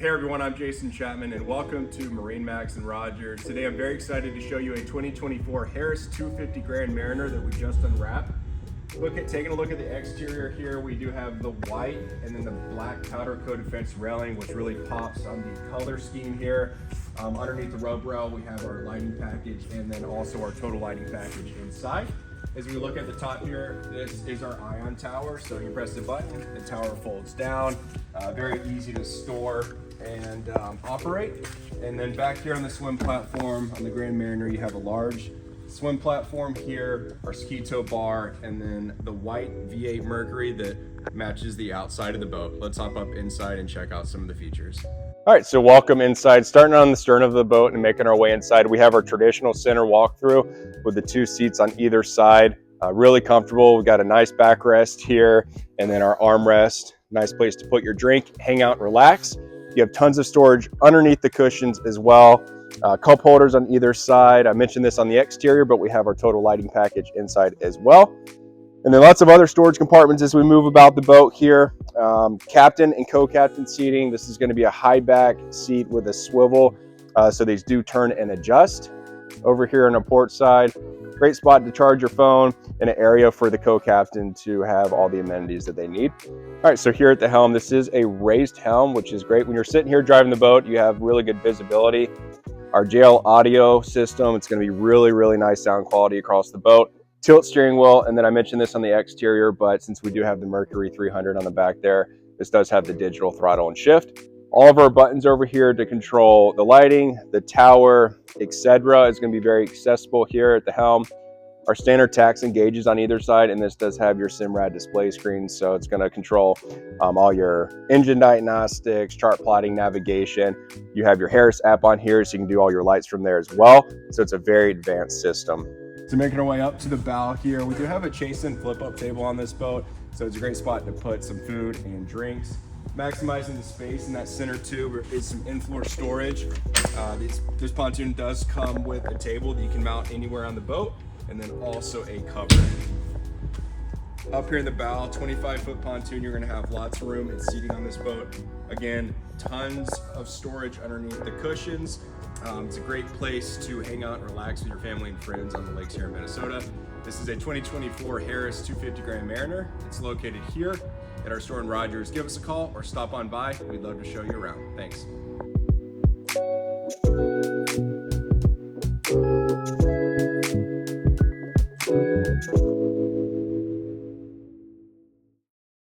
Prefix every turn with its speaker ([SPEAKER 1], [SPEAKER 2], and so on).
[SPEAKER 1] Hey everyone, I'm Jason Chapman and welcome to MarineMax and Rogers. Today I'm very excited to show you a 2024 Harris 250 Grand Mariner that we just unwrapped. Taking a look at the exterior here, we do have the white and then the black powder coated fence railing, which really pops on the color scheme here. Underneath the rub rail, we have our lighting package and then also our total lighting package inside. As we look at the top here, this is our ion tower. So you press the button, the tower folds down. Very easy to store and operate. And then back here on the swim platform on the Grand Mariner, you have a large swim platform here, our ski tow bar, and then the white V8 Mercury that matches the outside of the boat. Let's hop up inside and check out some of the features. All right, so welcome inside. Starting on the stern of the boat and making our way inside, we have our traditional center walkthrough with the two seats on either side. Really comfortable. We've got a nice backrest here and then our armrest. Nice place to put your drink, hang out, and relax. You have tons of storage underneath the cushions as well. Cup holders on either side. I mentioned this on the exterior, but we have our total lighting package inside as well. And then lots of other storage compartments as we move about the boat here. Captain and co-captain seating. This is going to be a high back seat with a swivel, so these do turn and adjust. Over here on the port side, great spot to charge your phone and an area for the co-captain to have all the amenities that they need. All right, so here at the helm, this is a raised helm, which is great. When you're sitting here driving the boat, you have really good visibility. Our JL audio system, it's going to be really nice sound quality across the boat. Tilt steering wheel, and then I mentioned this on the exterior, but since we do have the Mercury 300 on the back there, this does have the digital throttle and shift. All of our buttons over here to control the lighting, the tower, etc. is going to be very accessible here at the helm. Our standard tacks and gauges on either side, and this does have your SIMRAD display screen, so it's going to control all your engine diagnostics, chart plotting, navigation. You have your Harris app on here, so you can do all your lights from there as well. So it's a very advanced system. So making our way up to the bow here, we do have a chase-in flip-up table on this boat, so it's a great spot to put some food and drinks. Maximizing the space in that center tube is some in-floor storage. This pontoon does come with a table that you can mount anywhere on the boat, and then also a cover. Up here in the bow, 25-foot pontoon, you're gonna have lots of room and seating on this boat. Again, tons of storage underneath the cushions. It's a great place to hang out and relax with your family and friends on the lakes here in Minnesota. This is a 2024 Harris 250 Grand Mariner. It's located here at our store in Rogers. Give us a call or stop on by. We'd love to show you around. Thanks.